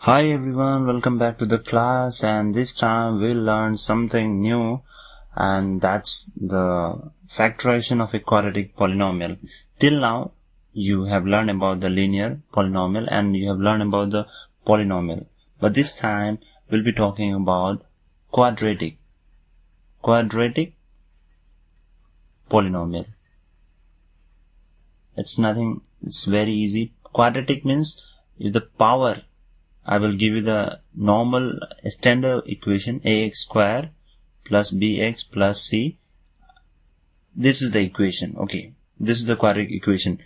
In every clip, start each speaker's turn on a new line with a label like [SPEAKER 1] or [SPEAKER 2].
[SPEAKER 1] Hi everyone, welcome back to the class, and this time we'll learn something new, and that's the factorization of a quadratic polynomial. Till now you have learned about the linear polynomial and you have learned about the polynomial, but this time we'll be talking about quadratic polynomial. It's very easy. Quadratic means if the power, I will give you the normal standard equation ax square plus bx plus c. This is the equation. Okay, this is the quadratic equation.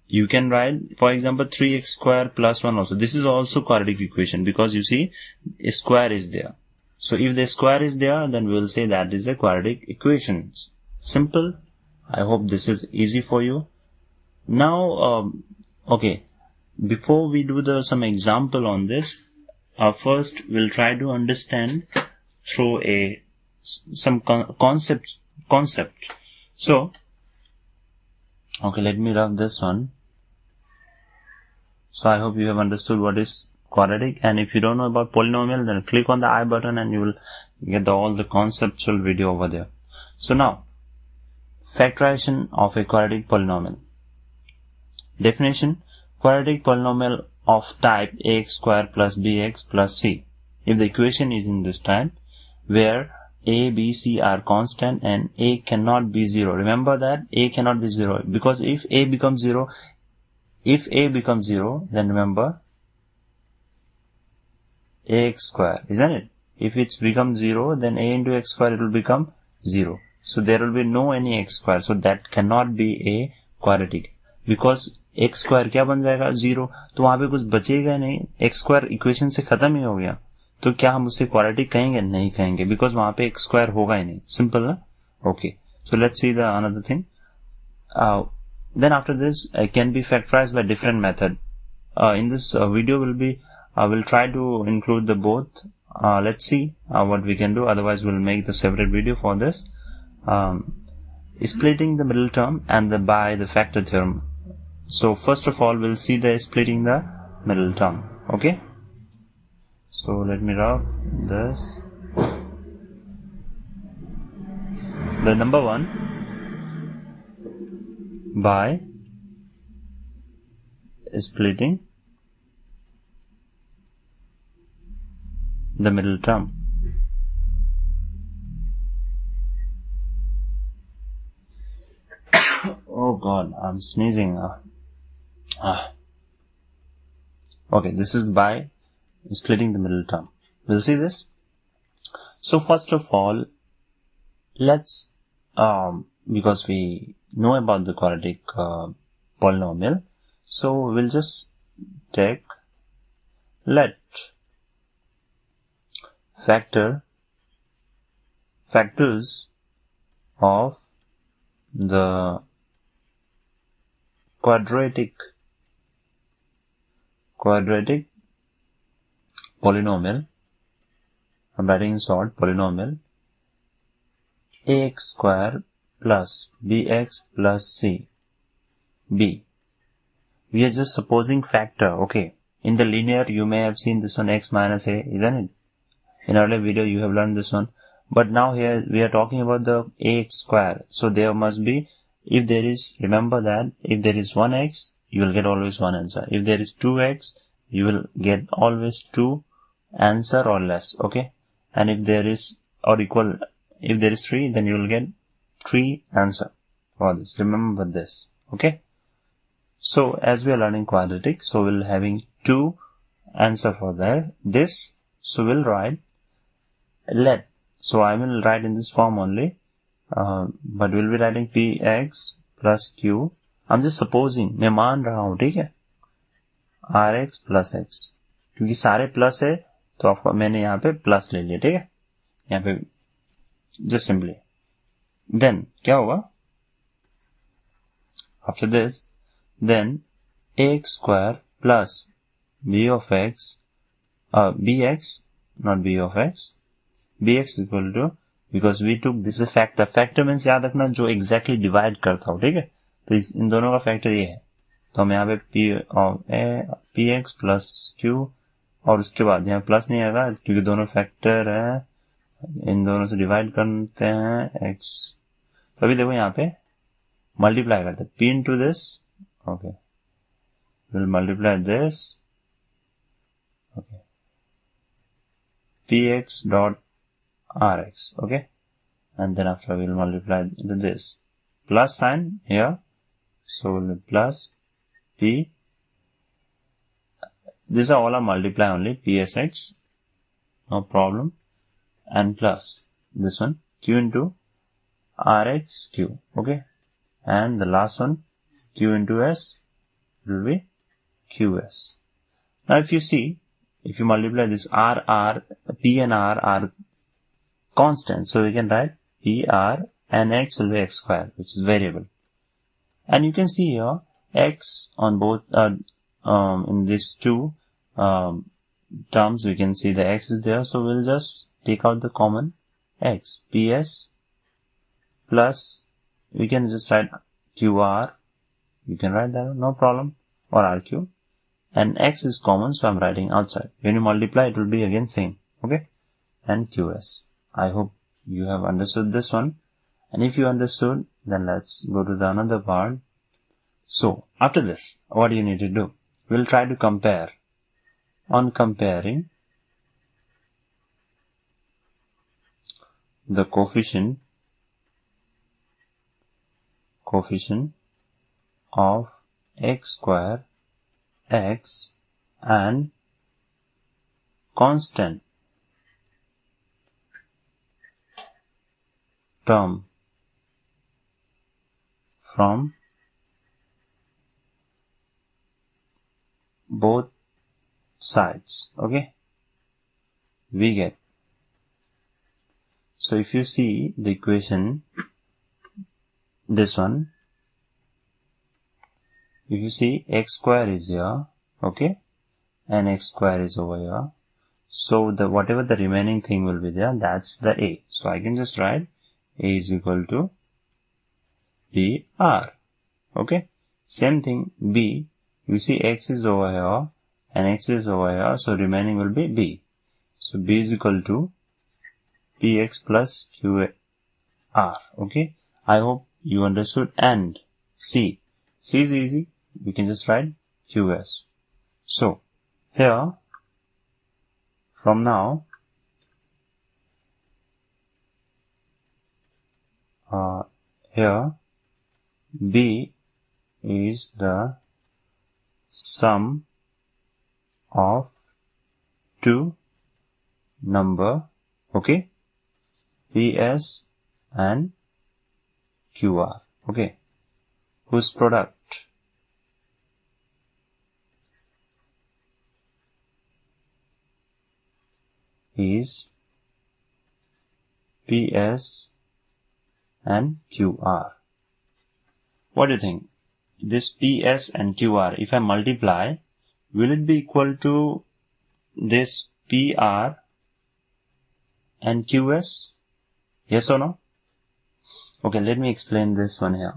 [SPEAKER 1] You can write, for example, 3x square plus 1 also. This is also quadratic equation because you see a square is there. So if the square is there, then we will say that is a quadratic equation. Simple. I hope this is easy for you. Now, okay. Before we do some example on this, first we'll try to understand through some concept. So, okay, let me rub this one. So I hope you have understood what is quadratic, and if you don't know about polynomial, then click on the I button and you will get all the conceptual video over there. So now, factorization of a quadratic polynomial. Definition: quadratic polynomial of type ax square plus bx plus c. If the equation is in this type, where a, b, c are constant and a cannot be 0. Remember that a cannot be 0, because if a becomes 0, then remember ax square, isn't it? If it becomes 0, then a into x square, it will become 0. So there will be no any x square. So that cannot be a quadratic, because x square क्या बन जाएगा 0, तो वहां पे कुछ बचेगा नहीं, x square equation से खत्म ही हो गया, तो क्या हम उसे क्वाड्रेटिक कहेंगे? नहीं कहेंगे, बिकॉज वहां पे एक्स स्क्वायर होगा ही नहीं. सिंपल ना? Okay, so let's see the another thing. Then after this can be factorized by different method. In this video will try to include the both. Let's see what we can do, otherwise will make the separate video for this. Splitting the middle term and by the factor theorem. So first of all, we'll see the splitting the middle term. Okay, so let me rub this. The number 1, by splitting the middle term. Oh God, I'm sneezing. Okay, this is by splitting the middle term. We'll see this. So first of all, let's because we know about the quadratic polynomial, so we'll just take let factors of the quadratic polynomial. I'm writing in short polynomial ax square plus bx plus c. B. We are just supposing factor. Okay. In the linear, you may have seen this one x minus a, isn't it? In earlier video, you have learned this one. But now here we are talking about the ax square. So there must be, if there is, remember that if there is 1x, you will get always one answer. If there is 2x, you will get always 2 answer or less. Okay. And if there is if there is 3, then you will get 3 answer for this. Remember this. Okay. So as we are learning quadratic, so we'll having 2 answer for this. So we'll write let. So I will write in this form only, but we'll be writing px plus q. I'm just supposing, मैं मान रहा हूँ, ठीक है, rx plus x, क्योंकि सारे plus है तो आपको मैंने यहाँ पे प्लस ले लिया, ठीक है, यहाँ पे just simply. Then क्या होगा? After this, then ax square plus b of x, bx, not b of x, bx equal to, because we took this is factor. Factor means याद रखना जो exactly divide करता हो, ठीक है, तो इन दोनों का फैक्टर ये है, तो हम यहाँ पे px plus q और उसके बाद यहाँ प्लस नहीं आएगा क्योंकि दोनों फैक्टर है, इन दोनों से डिवाइड करते हैं x। तो अभी देखो यहाँ पे मल्टीप्लाई करते हैं p into this, okay, will multiply this, okay, px dot rx, okay, and then after we'll multiply this plus sign here, so we'll plus p, these are all are multiply only, psx, no problem, and plus this one q into rx q, okay, and the last one q into s will be qs. Now if you see, if you multiply this p and r are constant, so we can write p, r and x will be x square, which is variable. And you can see here x on both in these two terms we can see the x is there, so we'll just take out the common x, ps plus we can just write qr, you can write that, no problem, or rq, and x is common, so I'm writing outside. When you multiply it will be again same, okay, and qs. I hope you have understood this one, and if you understood, then let's go to the another part. So after this, what you need to do, we'll try to compare. On comparing the coefficient of x square, x, and constant term from both sides, okay, we get. So if you see the equation, this one, if you see x square is here, okay, and x square is over here, so the whatever the remaining thing will be there, that's the a. So I can just write a is equal to br, okay. Same thing b, you see x is over here and x is over here, so remaining will be b. So b is equal to px plus qr, okay. I hope you understood. And c is easy, we can just write qs. So here from now here b is the sum of two number, okay, ps and qr, okay, whose product is ps and qr. What do you think? This ps and qr, if I multiply, will it be equal to this pr and qs? Yes or no? Okay, let me explain this one here.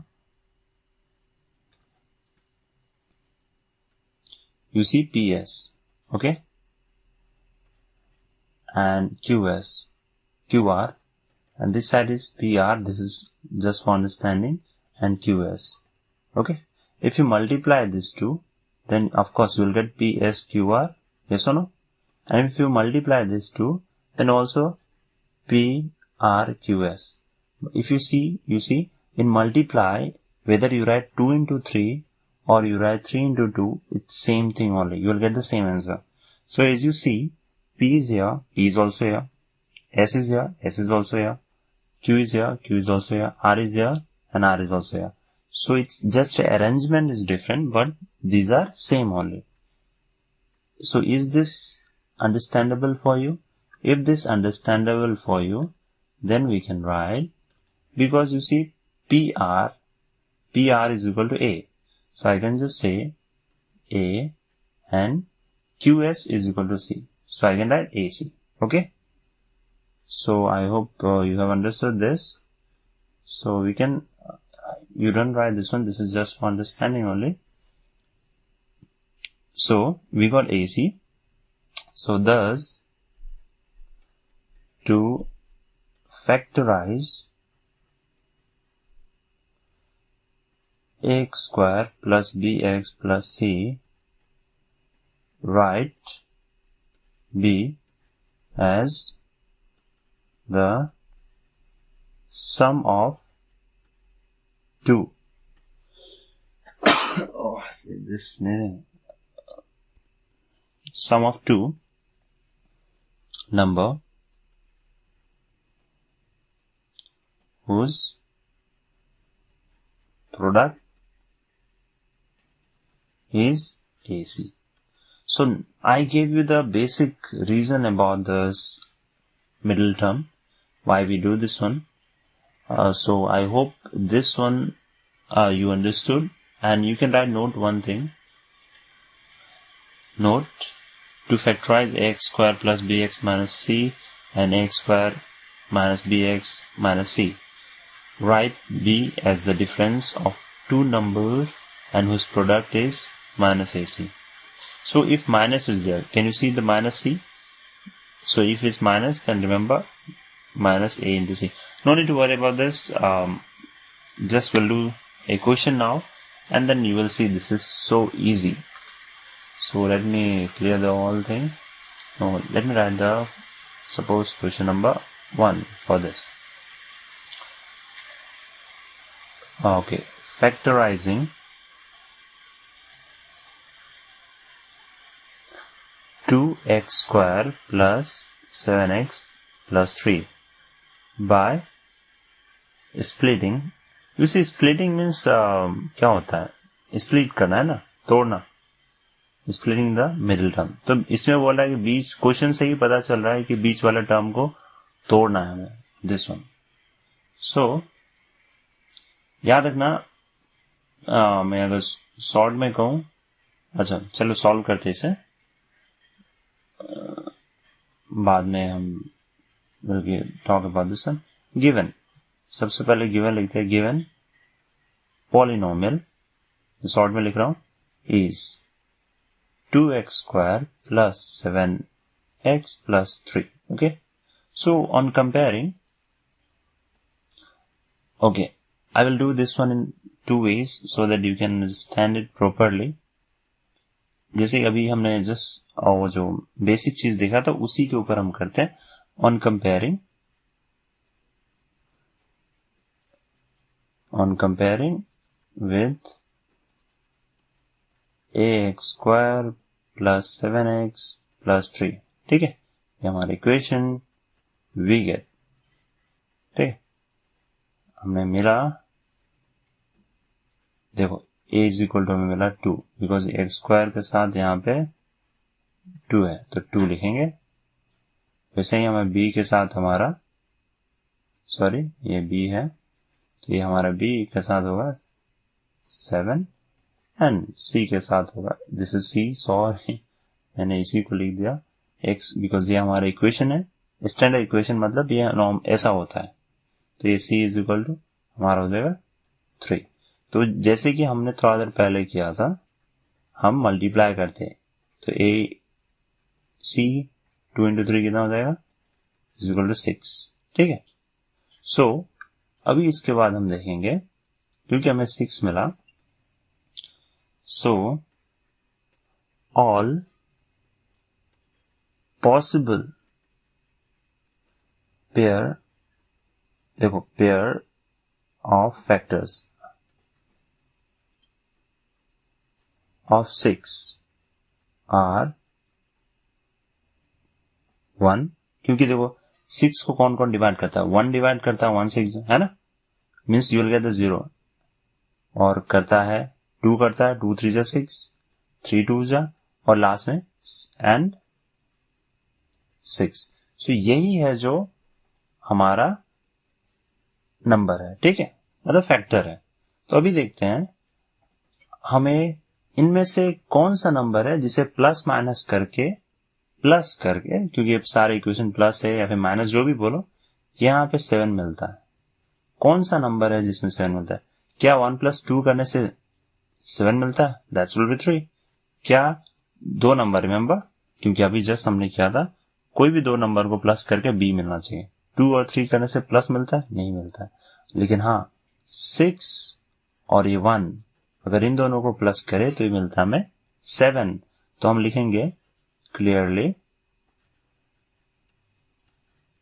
[SPEAKER 1] You see ps, okay, and qs, qr, and this side is pr, this is just for understanding, and qs, okay. If you multiply these two, then of course you will get ps qr, yes or no? And if you multiply these two, then also p r qs. If you see in multiply, whether you write 2 into 3 or you write 3 into 2, it's same thing only, you will get the same answer. So as you see, p is here, p is also here, s is here, s is also here, q is here, q is also here, r is here, and r is also here. So it's just arrangement is different, but these are same only. So is this understandable for you? If this understandable for you, then we can write, because you see pr is equal to a. So I can just say a, and qs is equal to c. So I can write ac, okay. So I hope you have understood this. So we can, you don't write this one, this is just for understanding only. So we got ac. So thus, to factorize ax square plus bx plus c, write b as the sum of two. Oh, see this name. Sum of two number whose product is AC. So I gave you the basic reason about this middle term, why we do this one. So I hope this one you understood, and you can write note one thing. Note, to factorize ax square plus bx minus c and ax square minus bx minus c, write b as the difference of two numbers and whose product is minus ac. So if minus is there, can you see the minus c? So if it's minus, then remember minus a into c. No need to worry about this. Just we'll do a question now, and then you will see this is so easy. So let me clear the whole thing. No, let me write the suppose question number 1 for this. Okay, factorizing two x square plus 7x plus 3 by splitting. You see, splitting means क्या होता है? Split करना है ना, तोड़ना. Splitting the middle term. तो इसमें बोला है कि बीच, क्वेश्चन से ही पता चल रहा है कि बीच वाला टर्म को तोड़ना है हमें. This one. सो याद रखना, मैं अगर शॉर्ट में कहूं, अच्छा चलो सॉल्व करते इसे, बाद में हम talk about this one. Given, सबसे पहले गिवन लिखते हैं. गिवन पॉलिनोमियल, शॉर्ट में लिख रहा हूं, is 2x square plus 7x plus 3. Okay, so on comparing, okay, I will do this one in two ways so that you can understand it properly. जैसे अभी हमने जस्ट वो जो बेसिक चीज देखा था उसी के ऊपर हम करते हैं. On comparing with ax square plus 7x plus 3. ठीक है, ये हमारा इक्वेशन वी गेट. ठीक है, हमें मिला, देखो a इज इक्वल टू हमें मिला 2, बिकॉज एक्स स्क्वायर के साथ यहाँ पे 2 है तो 2 लिखेंगे. वैसे ही हमें b के साथ हमारा, सॉरी ये b है तो ये हमारा b के साथ होगा 7 एंड c के साथ होगा, दिस इज c. सॉरी मैंने इसी को लिख दिया x, बिकॉज ये हमारा इक्वेशन है, स्टैंडर्ड इक्वेशन, मतलब ये नॉर्म ऐसा होता है. तो ये c इज इक्वल टू हमारा हो जाएगा 3. तो जैसे कि हमने थोड़ा देर पहले किया था, हम मल्टीप्लाई करते हैं तो a c 2 into 3 कितना हो जाएगा, इज इक्वल टू 6. ठीक है, सो अभी इसके बाद हम देखेंगे, क्योंकि हमें 6 मिला, so all possible pair, देखो pair of factors of 6 are 1, क्योंकि देखो 6 को कौन कौन डिवाइड करता है, 1 डिवाइड करता है 1 6 है ना, means you will get the 0, और करता है 2 करता है 2 3 जा 6, 3 2 जा, और लास्ट में एंड 6. सो यही है जो हमारा नंबर है. ठीक है, मतलब फैक्टर है. तो अभी देखते हैं हमें इनमें से कौन सा नंबर है जिसे प्लस माइनस करके, क्योंकि अब सारे इक्वेशन प्लस है या फिर माइनस जो भी बोलो, यहाँ पे 7 मिलता है. कौन सा नंबर है जिसमें 7 मिलता है? क्या 1 + 2 करने से 7 मिलता है? That's will be 3. क्या दो नंबर, रिमेंबर क्योंकि अभी जस्ट हमने किया था कोई भी दो नंबर को प्लस करके b मिलना चाहिए। 2 और 3 करने से प्लस मिलता है? नहीं मिलता है। लेकिन हाँ 6 और ये 1 अगर इन दोनों को प्लस करें तो ये मिलता है हमें 7। तो हम लिखेंगे clearly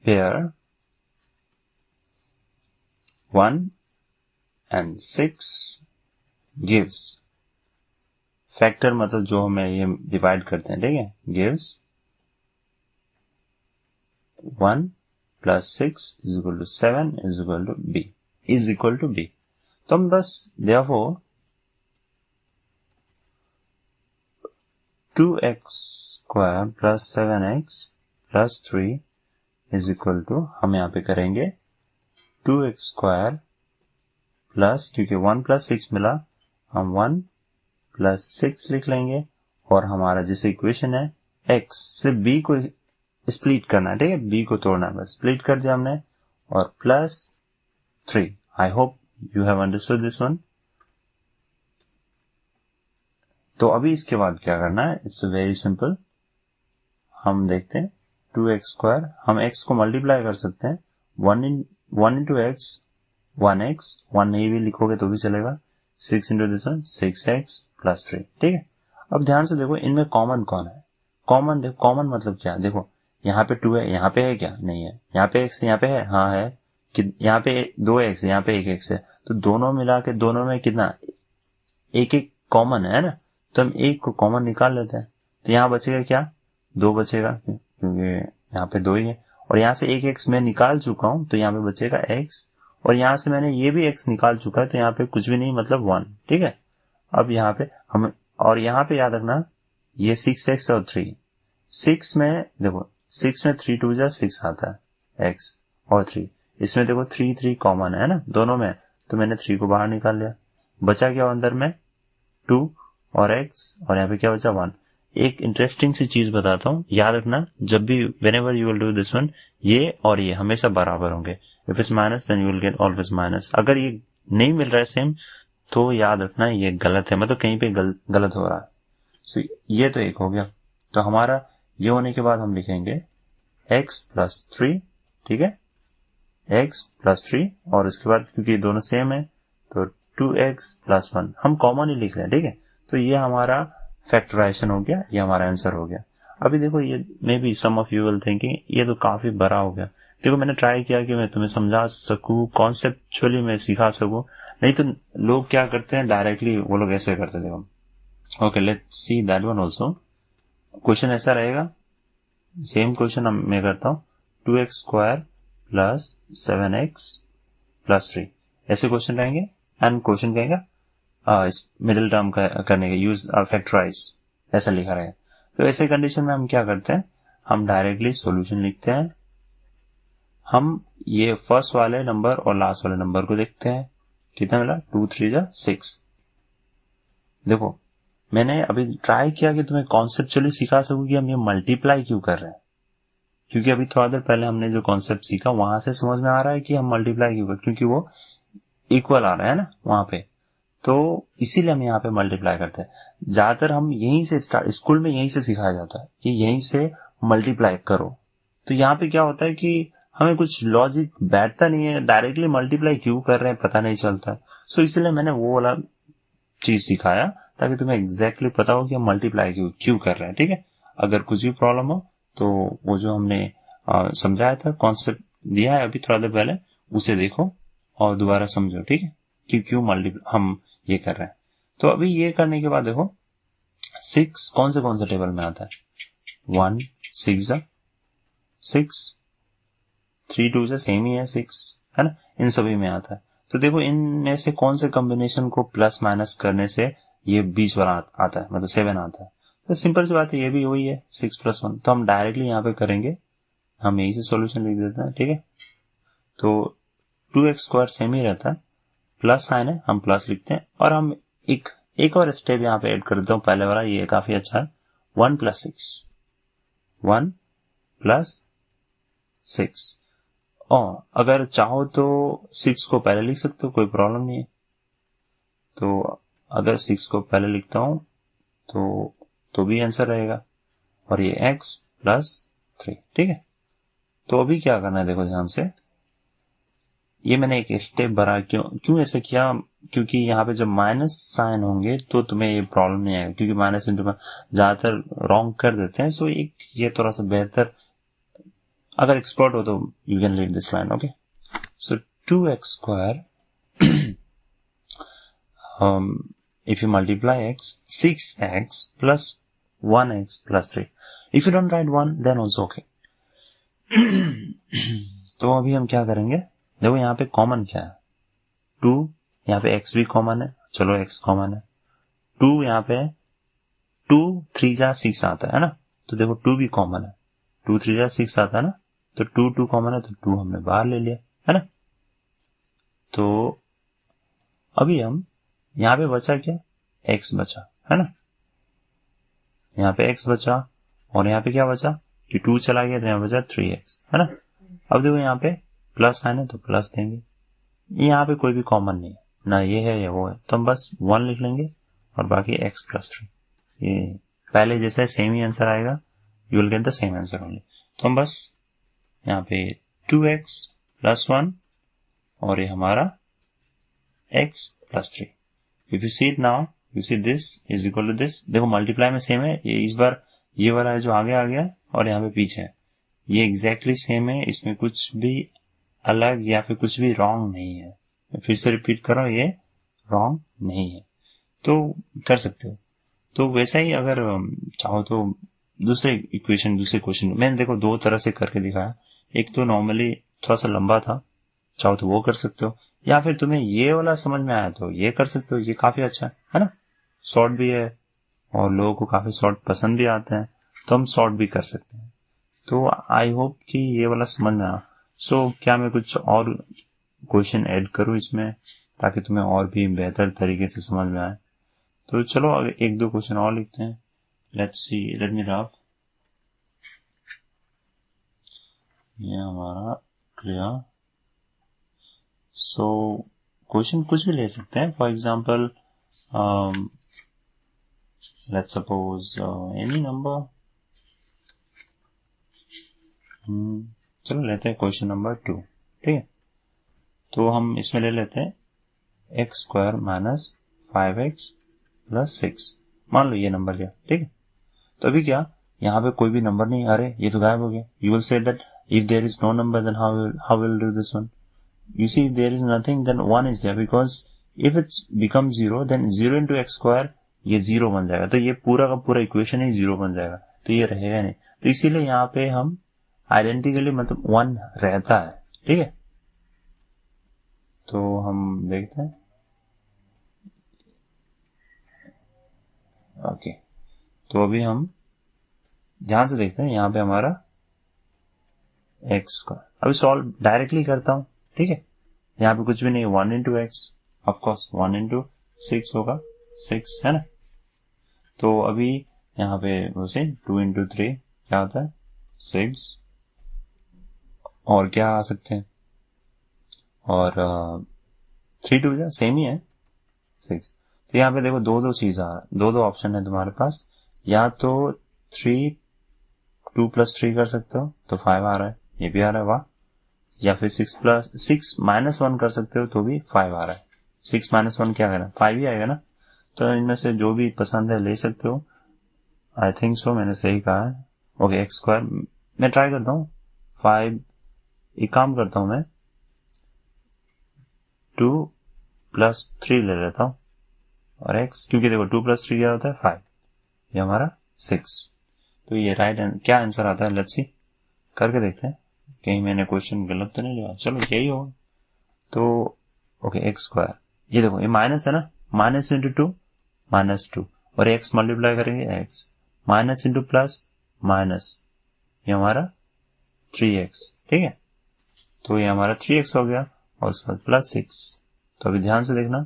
[SPEAKER 1] pair 1 and 6 gives, factor मतलब जो हमें ये डिवाइड करते हैं, ठीक है, gives 1 plus 6 is equal to 7 is equal to b, is equal to b। तो हम बस therefore 2x square plus 7x plus 3 is equal to, हम यहाँ पे करेंगे 2x स्क्वायर प्लस, क्योंकि 1 प्लस 6 मिला, हम 1 प्लस 6 लिख लेंगे, और हमारा जैसे इक्वेशन है x से b को स्प्लिट करना है, ठीक है, b को तोड़ना है, बस स्प्लिट कर दिया हमने, और plus 3। I hope you have understood this one. तो अभी इसके बाद क्या करना है, इट्स वेरी सिंपल। हम देखते हैं 2x स्क्वायर, हम x को मल्टीप्लाई कर सकते हैं, 1 इंटू x 1x, 1 नहीं भी लिखोगे तो भी चलेगा, 6 into this one 6x plus 3, ठीक है। अब ध्यान से देखो इनमें कॉमन कौन है, कॉमन देखो, कॉमन मतलब क्या, देखो यहाँ पे 2 है, यहाँ पे है क्या, नहीं है, यहाँ पे x यहाँ पे है, हाँ है, कि यहाँ पे 2x है, यहाँ पे 1x है, तो दोनों मिला के दोनों में कितना, एक एक कॉमन है ना, तो हम एक को कॉमन निकाल लेते हैं, तो यहाँ बचेगा क्या, 2 बचेगा, क्योंकि यहाँ पे 2 ही है, और यहाँ से एक x मैं निकाल चुका हूं, तो यहाँ पे बचेगा x, और यहाँ से मैंने ये भी x निकाल चुका है, तो यहाँ पे कुछ भी नहीं, मतलब 1, ठीक है। अब यहाँ पे हम, और यहाँ पे याद रखना ये 6x और 3, 6 में देखो 6 में 3 2 जा 6 आता है, x और 3, इसमें देखो 3 3 कॉमन है ना दोनों में, तो मैंने 3 को बाहर निकाल लिया, बचा क्या अंदर में 2 और x, और यहाँ पे क्या बचा 1। एक इंटरेस्टिंग सी चीज बताता हूँ, याद रखना जब भी whenever you will do this one, ये और ये हमेशा बराबर होंगे, if it's minus then you will get always minus। अगर ये नहीं मिल रहा है सेम, तो याद रखना ये गलत है, मतलब कहीं पे गलत हो रहा है। सो ये तो एक हो गया, तो हमारा ये होने के बाद हम लिखेंगे x प्लस 3, ठीक है, x प्लस 3, और इसके बाद क्योंकि ये दोनों सेम है तो 2x प्लस 1 हम कॉमन ही लिख रहे हैं, ठीक है। तो ये हमारा फैक्टराइजेशन हो गया, ये हमारा आंसर हो गया। अभी देखो ये maybe some of you will thinking ये तो काफी बड़ा हो गया, देखो मैंने ट्राई किया कि मैं तुम्हें समझा सकूं, कॉन्सेप्चुअली मैं सिखा सकूं, नहीं तो लोग क्या करते हैं डायरेक्टली, वो लोग ऐसे करते थे। Okay let's see that one also. Question ऐसा रहेगा, सेम क्वेश्चन मैं करता हूँ, 2x square plus 7x plus 3, ऐसे क्वेश्चन रहेंगे, एंड क्वेश्चन कहेगा इस मिडिल टर्म करने के यूज फैक्टराइज, ऐसा लिखा रहेगा। तो ऐसे कंडीशन में हम क्या करते हैं, हम डायरेक्टली सॉल्यूशन लिखते हैं, हम ये फर्स्ट वाले नंबर और लास्ट वाले नंबर को देखते हैं, कितना मिला 2 3 जा 6। देखो मैंने अभी ट्राई किया कि तुम्हें कॉन्सेप्चुअली सिखा सकूं कि हम ये मल्टीप्लाई क्यों कर रहे हैं, क्योंकि अभी थोड़ा देर पहले हमने जो कॉन्सेप्ट सीखा वहां से समझ में आ रहा है कि हम मल्टीप्लाई क्यों कर, क्योंकि वो इक्वल आ रहा है ना वहां पे, तो इसीलिए हम यहाँ पे मल्टीप्लाई करते हैं। ज्यादातर हम यहीं से स्टार्ट, स्कूल में यहीं से सिखाया जाता है कि यहीं से मल्टीप्लाई करो, तो यहाँ पे क्या होता है कि हमें कुछ लॉजिक बैठता नहीं है, डायरेक्टली मल्टीप्लाई क्यों कर रहे हैं पता नहीं चलता, सो इसीलिए मैंने वो वाला चीज सिखाया ताकि तुम्हें एग्जैक्टली पता हो कि हम मल्टीप्लाई क्यों कर रहे हैं, ठीक है। अगर कुछ भी प्रॉब्लम हो तो वो जो हमने समझाया था, कॉन्सेप्ट दिया है अभी थोड़ा देर पहले, उसे देखो और दोबारा समझो, ठीक है, कि क्यों मल्टीप्लाई हम ये कर रहे हैं। तो अभी ये करने के बाद देखो 6 कौन से टेबल में आता है, 1 6 6, 3 2 से सेम ही है 6, है ना, इन सभी में आता है। तो देखो इनमें से कौन से कॉम्बिनेशन को प्लस माइनस करने से ये 20 वाला आता है, मतलब 7 आता है। तो सिंपल सी बात है, ये भी वही है 6 + 1, तो हम डायरेक्टली यहाँ पे करेंगे, हम यही से सॉल्यूशन लिख देते हैं, ठीक है। तो 2x स्क्वायर सेम ही रहता है, प्लस साइन है हम प्लस लिखते हैं, और हम एक और स्टेप यहाँ पे ऐड कर देता हूँ, पहले वाला ये काफी अच्छा है, 1 + 6, 1 + 6, और अगर चाहो तो 6 को पहले लिख सकते हो, कोई प्रॉब्लम नहीं है। तो अगर 6 को पहले लिखता हूं तो भी आंसर रहेगा, और ये x प्लस 3, ठीक है। तो अभी क्या करना है, देखो ध्यान से, ये मैंने एक स्टेप बढ़ा, क्यों ऐसे किया, क्योंकि यहाँ पे जब माइनस साइन होंगे तो तुम्हें ये प्रॉब्लम नहीं आएगा, क्योंकि माइनस इंटू में ज्यादातर रॉन्ग कर देते हैं। सो एक ये थोड़ा सा बेहतर, अगर एक्सपर्ट हो तो you can read this line, okay. So 2x square, if you multiply x, 6x plus 1x plus 3. If you don't write 1, then also okay. तो अभी हम क्या करेंगे, देखो यहाँ पे कॉमन क्या है, 2, यहाँ पे x भी कॉमन है, चलो x कॉमन है, 2 यहाँ पे 2 3 जा 6 आता है ना, तो देखो 2 भी कॉमन है, 2 3 जा 6 आता है ना, तो 2 2 कॉमन है, तो 2 हमने बाहर ले लिया है ना। तो अभी हम यहाँ पे बचा क्या, x बचा है ना, यहाँ पे x बचा, और यहाँ पे क्या बचा कि 2 चला गया, तो यहाँ बचा 3x है ना। अब देखो यहाँ पे प्लस साइन है तो प्लस देंगे, यहाँ पे कोई भी कॉमन नहीं है, ना ये है या वो है, तो हम बस 1 लिख लेंगे और बाकी x प्लस 3, ये पहले जैसा सेम ही आंसर आएगा, you will get the same answer only. तो हम बस यहाँ पे 2x प्लस 1 और ये हमारा x plus 3। If you see it now, you see this is equal to this, देखो मल्टीप्लाई में सेम है, ये इस बार ये वाला है जो आगे आ गया और यहाँ पे पीछे है, ये एग्जैक्टली सेम है, इसमें कुछ भी अलग या फिर कुछ भी रॉन्ग नहीं है। मैं फिर से रिपीट कर रहा हूँ, ये रॉन्ग नहीं है, तो कर सकते हो। तो वैसा ही अगर चाहो तो दूसरे इक्वेशन, दूसरे क्वेश्चन मैंने देखो 2 तरह से करके दिखाया, एक तो नॉर्मली थोड़ा सा लंबा था, चाहो तो वो कर सकते हो, या फिर तुम्हें ये वाला समझ में आया तो ये कर सकते हो, ये काफी अच्छा है ना, शॉर्ट भी है और लोगों को काफी शॉर्ट पसंद भी आते हैं, तो हम शॉर्ट भी कर सकते हैं। तो आई होप कि ये वाला समझ में आया। सो क्या मैं कुछ और क्वेश्चन ऐड करूं इसमें, ताकि तुम्हें और भी बेहतर तरीके से समझ में आए। तो चलो एक दो क्वेश्चन और लिखते हैं, let's see, let me rough, ये हमारा क्लियर। सो क्वेश्चन कुछ भी ले सकते हैं, for example let's suppose any number, चलो लेते हैं क्वेश्चन नंबर 2, ठीक है। तो हम इसमें ले लेते हैं x square minus 5x plus 6, मान लो ये नंबर लिया, ठीक है। तो अभी क्या, यहाँ पे कोई भी नंबर नहीं, अरे ये तो गायब हो गया। You will say that if there is no number then how will do this one. You see, if there is nothing, then 1 is there, because if it's become 0, then 0 into x square ये 0 बन जाएगा, तो ये पूरा का पूरा equation ही 0 बन जाएगा, तो ये रहेगा नहीं। तो इसीलिए यहाँ पे हम आइडेंटिकली मतलब 1 रहता है, ठीक है। तो हम देखते हैं, ओके। तो अभी हम ध्यान से देखते हैं, यहाँ पे हमारा x स्क्वायर, अभी सॉल्व डायरेक्टली करता हूं, ठीक है। यहाँ पे कुछ भी नहीं, 1 इंटू एक्स, ऑफकोर्स 1 इंटू 6 होगा, 6 है ना। तो अभी यहाँ पे वैसे 2 इंटू 3 क्या होता है, 6, और क्या आ सकते हैं, और 3 2 जा सेम ही है 6। तो यहाँ पे देखो दो चीज आ रहा है, दो ऑप्शन है तुम्हारे पास, या तो 3 2 प्लस 3 कर सकते हो तो 5 आ रहा है, ये भी आ रहा है, वाह। या फिर 6 माइनस 1 कर सकते हो तो भी 5 आ रहा है, 6 माइनस 1 क्या करना, 5 ही आएगा ना। तो इनमें से जो भी पसंद है ले सकते हो, आई थिंक सो मैंने सही कहा है। ओके, एक्स स्क्वायर मैं ट्राई करता हूँ, 5, एक काम करता हूं मैं 2 प्लस 3 ले लेता हूं, और x, क्योंकि देखो 2 प्लस 3 क्या होता है 5, ये हमारा 6। तो ये राइट क्या आंसर आता है, लेट्स सी, करके देखते हैं कहीं मैंने क्वेश्चन गलत तो नहीं लिया, चलो यही होगा। तो ओके, एक्स स्क्वायर, ये देखो ये माइनस है ना, माइनस इंटू 2 माइनस 2, और x मल्टीप्लाई करेंगे x, minus into plus minus, ये हमारा 3x, ठीक है। तो ये हमारा 3x हो गया, और उसके बाद प्लस 6। तो अभी ध्यान से देखना,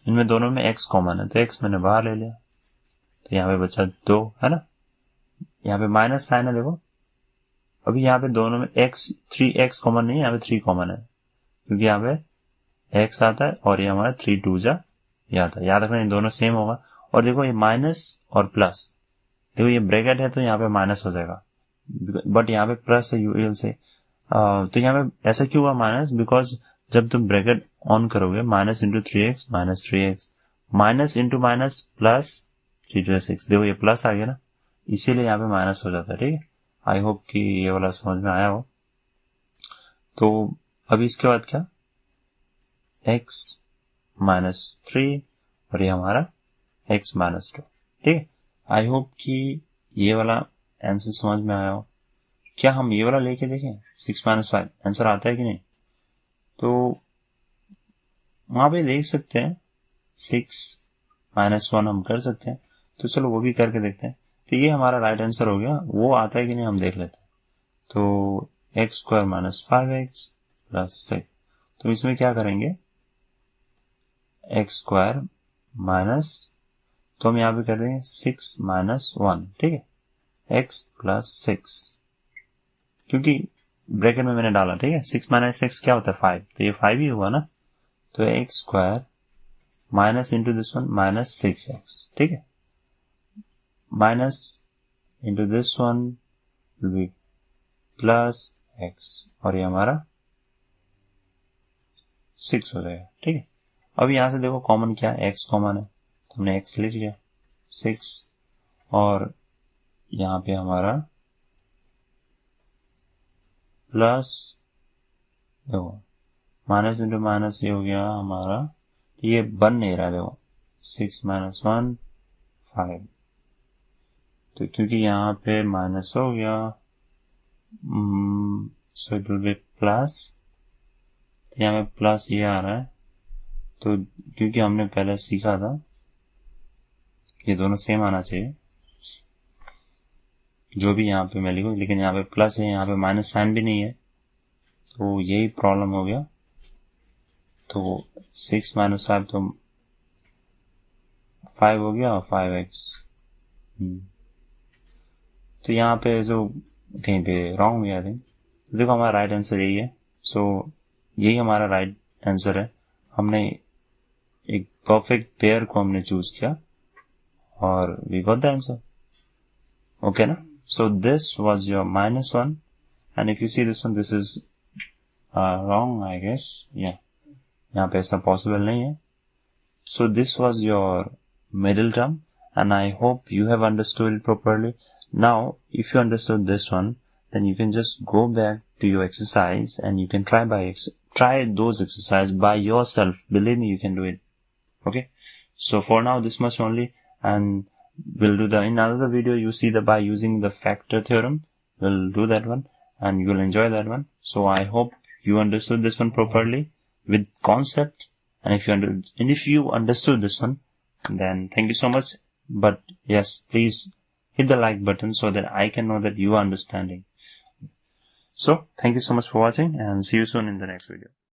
[SPEAKER 1] इनमें दोनों में x कॉमन है, तो x मैंने बाहर ले लिया, तो यहाँ पे बचा 2 है ना, यहाँ पे माइनस साइन है देखो। अभी यहाँ पे दोनों में x 3x कॉमन नहीं है, यहाँ पे 3 कॉमन है, क्योंकि यहाँ पे x आता है और ये हमारा 3 2 जा ये आता है, याद रखना इन दोनों सेम होगा। और देखो ये माइनस और प्लस, देखो ये ब्रैकेट है तो यहाँ पे माइनस हो जाएगा, बट यहाँ पे प्लस है यूएल से, तो यहाँ पे ऐसा क्यों हुआ माइनस? बिकॉज जब तुम ब्रैकेट ऑन करोगे minus into 3x minus 3x minus into minus plus 3 देखो ये प्लस आ गया ना, इसीलिए यहाँ पे माइनस हो जाता है। ठीक है, आई होप कि ये वाला समझ में आया हो। तो अभी इसके बाद क्या, x माइनस 3 और ये हमारा x माइनस 2। ठीक है, आई होप कि ये वाला आंसर समझ में आया हो। क्या हम ये वाला लेके देखें 6 माइनस 5 आंसर आता है कि नहीं? तो वहां पे देख सकते हैं 6 माइनस 1 हम कर सकते हैं, तो चलो वो भी करके देखते हैं। तो ये हमारा राइट आंसर हो गया, वो आता है कि नहीं हम देख लेते हैं। तो x square minus 5x plus 6, तो इसमें क्या करेंगे, एक्स स्क्वायर माइनस, तो हम यहाँ पे कर देंगे 6 माइनस 1। ठीक है, x प्लस 6, क्योंकि ब्रैकेट में मैंने डाला। ठीक है, 6 माइनस 6 क्या होता है 5, तो ये 5 ही हुआ ना। तो x square minus into this one minus 6x। ठीक है, minus into this one will be plus x, और ये हमारा 6 हो जाएगा। ठीक है, अब यहां से देखो कॉमन क्या है, x कॉमन है, तो हमने x लिख लिया 6, और यहां पे हमारा प्लस, देखो माइनस इंटू माइनस ये हो गया हमारा, ये बन नहीं रहा, देखो 6 माइनस 1 5, तो क्योंकि यहाँ पे माइनस हो गया, so it will be plus, तो यहाँ पे प्लस ये आ रहा है, तो क्योंकि हमने पहले सीखा था ये दोनों सेम आना चाहिए, जो भी यहाँ पे मैं लिखूं, लेकिन यहाँ पे प्लस है, यहाँ पे माइनस साइन भी नहीं है, तो यही प्रॉब्लम हो गया। तो 6 माइनस 5 तो 5 हो गया, और 5x, तो यहाँ पे जो कहीं पे रॉन्ग हुआ, आई थिंक। देखो हमारा राइट आंसर यही है, सो यही हमारा राइट आंसर है। हमने एक परफेक्ट पेयर को हमने चूज किया और we got the answer. Okay ना, so this was your -1, and if you see this one, this is wrong I guess, या यहाँ पे ऐसा पॉसिबल नहीं है। So this was your middle term, and I hope you have understood it properly. Now, if you understood this one, then you can just go back to your exercise and you can try those exercises by yourself. Believe me, you can do it. Okay? So for now, this much only, and we'll do in another video, you see by using the factor theorem. We'll do that one and you will enjoy that one. So I hope you understood this one properly with concept. And if you understood this one, then thank you so much. But yes, please hit the like button so that I can know that you are understanding. So thank you so much for watching, and see you soon in the next video.